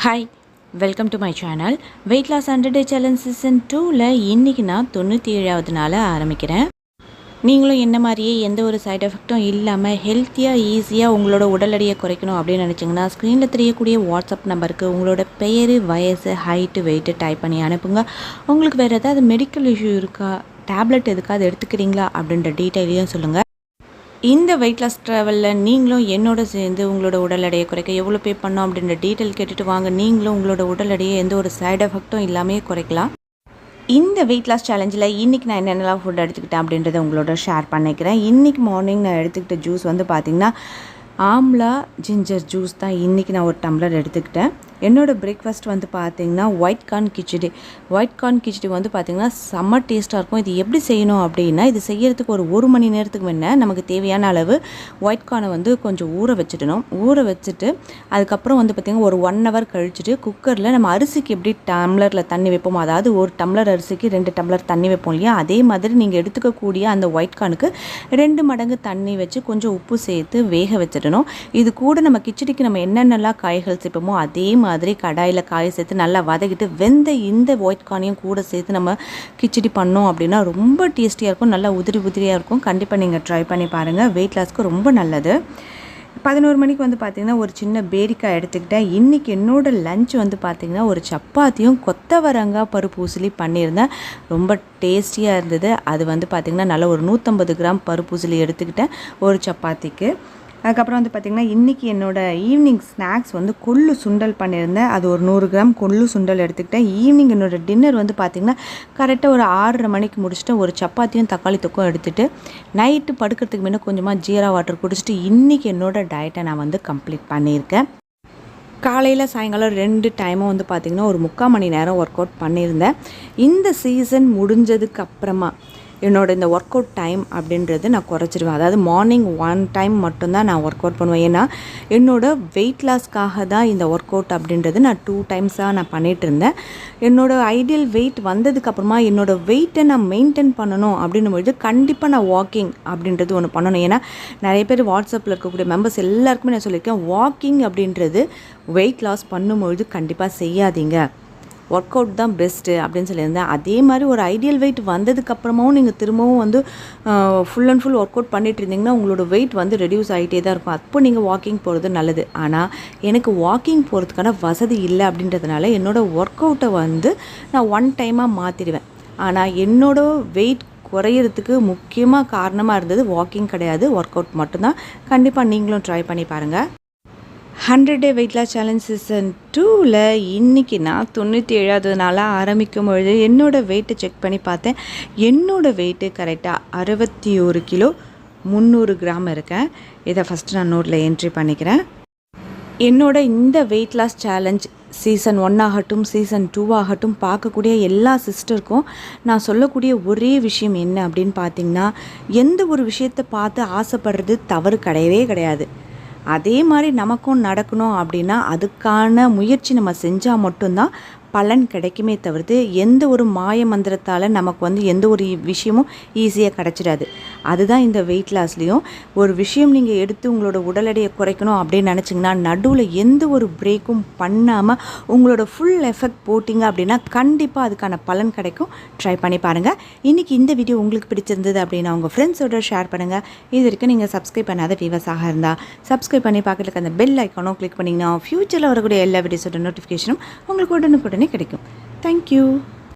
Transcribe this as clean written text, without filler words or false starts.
Hi, welcome to my channel. Weight loss 100 day challenge season 2ல் இன்றைக்கி நான் 97வது நாளை ஆரம்பிக்கிறேன். நீங்களும் என்ன மாதிரியே எந்த ஒரு சைட் எஃபெக்ட்டும் இல்லாமல் ஹெல்த்தியாக ஈஸியாக உங்களோட உடல் எடையை குறைக்கணும் அப்படின்னு நினச்சிங்கன்னா ஸ்க்ரீனில் தெரியக்கூடிய வாட்ஸ்அப் நம்பருக்கு உங்களோட பெயர், வயசு, ஹைட்டு, வெயிட்டு டைப் பண்ணி அனுப்புங்க. உங்களுக்கு வேறு ஏதாவது மெடிக்கல் இஷ்யூ இருக்கா, டேப்லெட் எதுக்காவது எடுத்துக்கிறீங்களா அப்படின்ற டீட்டெயிலையும் சொல்லுங்கள். இந்த வெயிட் லாஸ் ட்ராவலில் நீங்களும் என்னோட சேர்ந்து உங்களோட உடல் எடையை குறைக்க எவ்வளோ பே பண்ணோம் அப்படின்ற டீட்டெயில் கேட்டுட்டு வாங்க. நீங்களும் உங்களோட உடல் எடையை எந்த ஒரு சைடு எஃபெக்ட்டும் இல்லாமல் குறைக்கலாம். இந்த வெயிட் லாஸ் சேலஞ்சில் இன்றைக்கி நான் என்னென்னலாம் ஃபுட் எடுத்துக்கிட்டேன் அப்படின்றத உங்களோட ஷேர் பண்ணிக்கிறேன். இன்றைக்கி மார்னிங் நான் எடுத்துக்கிட்ட ஜூஸ் பார்த்திங்கன்னா ஆம்லா ஜிஞ்சர் ஜூஸ் தான். இன்றைக்கி நான் ஒரு டம்ளர் எடுத்துக்கிட்டேன். என்னோடய பிரேக்ஃபாஸ்ட் பார்த்திங்கன்னா white corn khichdi. White corn khichdi பார்த்திங்கன்னா செம்ம டேஸ்ட்டாக இருக்கும். இது எப்படி செய்யணும் அப்படின்னா, இது செய்கிறதுக்கு ஒரு மணி நேரத்துக்கு முன்னே நமக்கு தேவையான அளவு ஒயிட் கார்னை கொஞ்சம் ஊற வச்சுட்டணும். ஊற வச்சுட்டு அதுக்கப்புறம் பார்த்திங்கன்னா ஒரு 1 hour கழிச்சுட்டு குக்கரில் நம்ம அரிசிக்கு எப்படி டம்ளரில் தண்ணி வைப்போமோ, அதாவது ஒரு டம்ளர் அரிசிக்கு 2 டம்ளர் தண்ணி வைப்போம் இல்லையா, அதே மாதிரி நீங்கள் எடுத்துக்கக்கூடிய அந்த ஒயிட் கார்னுக்கு 2 மடங்கு தண்ணி வச்சு கொஞ்சம் உப்பு சேர்த்து வேக வச்சிடணும். இது கூட நம்ம கிச்சடிக்கு நம்ம என்னென்னலாம் காய்கள் சேர்ப்போமோ அதே மாதிரி கடாயில் காயை சேர்த்து நல்லா வதக்கிட்டு வெந்த இந்த ஒயிட் கார்னையும் கூட சேர்த்து நம்ம கிச்சடி பண்ணோம் அப்படின்னா ரொம்ப டேஸ்டியாக இருக்கும், நல்லா உதிரியாக இருக்கும். கண்டிப்பாக நீங்கள் ட்ரை பண்ணி பாருங்கள். வெயிட் லாஸ்க்கு ரொம்ப நல்லது. 11 மணிக்கு பார்த்திங்கன்னா ஒரு சின்ன பேரிக்காய் எடுத்துக்கிட்டேன். இன்றைக்கி என்னோடய லஞ்ச் பார்த்திங்கன்னா ஒரு சப்பாத்தியும் கொத்தவரங்காய் பருப்பு ஊசிலி பண்ணியிருந்தேன். ரொம்ப டேஸ்டியாக இருந்தது. அது பார்த்திங்கன்னா நல்லா ஒரு 150 கிராம் பருப்பு ஊசிலி எடுத்துக்கிட்டேன் ஒரு சப்பாத்திக்கு. அதுக்கப்புறம் பார்த்திங்கன்னா இன்றைக்கி என்னோடய ஈவினிங் ஸ்நாக்ஸ் கொள்ளு சுண்டல் பண்ணியிருந்தேன். அது ஒரு 100 கிராம் கொள்ளு சுண்டல் எடுத்துக்கிட்டேன். ஈவினிங் என்னோடய டின்னர் பார்த்திங்கன்னா கரெக்டாக ஒரு 6:30 மணிக்கு முடிச்சுட்டு ஒரு சப்பாத்தியும் தக்காளி தொக்கும் எடுத்துகிட்டு நைட்டு படுக்கிறதுக்கு முன்னே கொஞ்சமாக ஜீரா வாட்டர் குடிச்சிட்டு இன்றைக்கி என்னோடய டயட்டை நான் கம்ப்ளீட் பண்ணியிருக்கேன். காலையில் சாயங்காலம் 2 டைமும் பார்த்திங்கன்னா ஒரு 3/4 மணி நேரம் ஒர்க் அவுட் பண்ணியிருந்தேன். இந்த சீசன் முடிஞ்சதுக்கு அப்புறமா என்னோடய இந்த ஒர்க் அவுட் டைம் அப்படின்றது நான் குறைச்சிடுவேன். அதாவது மார்னிங் 1 டைம் மட்டும்தான் நான் ஒர்க் அவுட் பண்ணுவேன். ஏன்னா என்னோடய வெயிட் லாஸ்க்காக தான் இந்த ஒர்க் அவுட் அப்படின்றது நான் 2 டைம்ஸாக நான் பண்ணிகிட்டு இருந்தேன். என்னோடய ஐடியல் வெயிட் வந்ததுக்கப்புறமா என்னோடய வெயிட்டை நான் மெயின்டைன் பண்ணணும் அப்படின்னும்பொழுது கண்டிப்பாக நான் வாக்கிங் அப்படின்றது ஒன்று பண்ணணும். ஏன்னா நிறைய பேர் வாட்ஸ்அப்பில் இருக்கக்கூடிய மெம்பர்ஸ் எல்லாருக்குமே நான் சொல்லியிருக்கேன், வாக்கிங் அப்படின்றது வெயிட் லாஸ் பண்ணும்பொழுது கண்டிப்பாக செய்யாதீங்க, ஒர்க் அவுட் தான் பெஸ்ட்டு அப்படின்னு சொல்லியிருந்தேன். அதே மாதிரி ஒரு ஐடியல் வெயிட் வந்ததுக்கப்புறமாவும் நீங்கள் திரும்பவும் full and full work out பண்ணிட்டு இருந்தீங்கன்னா உங்களோட வெயிட் ரெடியூஸ் ஆகிட்டே தான் இருக்கும். அப்போ நீங்கள் வாக்கிங் போகிறது நல்லது. ஆனால் எனக்கு வாக்கிங் போகிறதுக்கான வசதி இல்லை அப்படின்றதுனால என்னோடய ஒர்க் அவுட்டை நான் 1 டைமாக மாற்றிடுவேன். ஆனால் என்னோடய வெயிட் குறையிறதுக்கு முக்கியமாக காரணமாக இருந்தது வாக்கிங் கிடையாது, ஒர்க் அவுட் மட்டும்தான். கண்டிப்பாக நீங்களும் ட்ரை பண்ணி பாருங்கள். 100 day weight loss challenge season 2ல் இன்றைக்கி நான் 97வது நாளாக ஆரம்பிக்கும் பொழுது என்னோடய வெயிட்டை செக் பண்ணி பார்த்தேன். என்னோடய வெயிட்டு கரெக்டாக 61 கிலோ 300 கிராம் இருக்கேன். இதை ஃபஸ்ட்டு நான் நோட்டில் என்ட்ரி பண்ணிக்கிறேன். என்னோட இந்த வெயிட் லாஸ் சேலஞ்ச் சீசன் 1 ஆகட்டும் சீசன் 2 ஆகட்டும் பார்க்கக்கூடிய எல்லா சிஸ்டருக்கும் நான் சொல்லக்கூடிய ஒரே விஷயம் என்ன அப்படின்னு பார்த்திங்கன்னா, எந்த ஒரு விஷயத்தை பார்த்து ஆசைப்படுறது தவறு கிடையவே கிடையாது. அதே மாதிரி நமக்கும் நடக்கணும் அப்படின்னா அதுக்கான முயற்சி நம்ம செஞ்சால் மட்டும்தான் பலன் கிடைக்குமே தவிர்த்து எந்த ஒரு மாய மந்திரத்தால் நமக்கு எந்த ஒரு விஷயமும் ஈஸியாக கிடச்சிடாது. அதுதான் இந்த வெயிட் லாஸ்லேயும் ஒரு விஷயம் நீங்கள் எடுத்து உங்களோட உடல் எடையை குறைக்கணும் அப்படின்னு நினச்சிங்கன்னா நடுவில் எந்த ஒரு பிரேக்கும் பண்ணாமல் உங்களோட ஃபுல் எஃபெக்ட் போட்டிங்க அப்படின்னா கண்டிப்பாக அதுக்கான பலன் கிடைக்கும். ட்ரை பண்ணி பாருங்கள். இன்றைக்கி இந்த வீடியோ உங்களுக்கு பிடிச்சிருந்தது அப்படின்னா உங்கள் ஃப்ரெண்ட்ஸோட ஷேர் பண்ணுங்கள். இது வரைக்கும் நீங்கள் சப்ஸ்கிரைப் பண்ணாத வியூவர்ஸாக இருந்தால் சப்ஸ்கிரைப் பண்ணி பார்க்கறதுக்கு அந்த பெல் ஐக்கானோ கிளிக் பண்ணிங்கன்னா ஃப்யூச்சரில் வரக்கூடிய எல்லா வீடியோஸோட நோட்டிஃபிகேஷனும் உங்களுக்கு உடனுக்குடனே கிடைக்கும். தேங்க்யூ.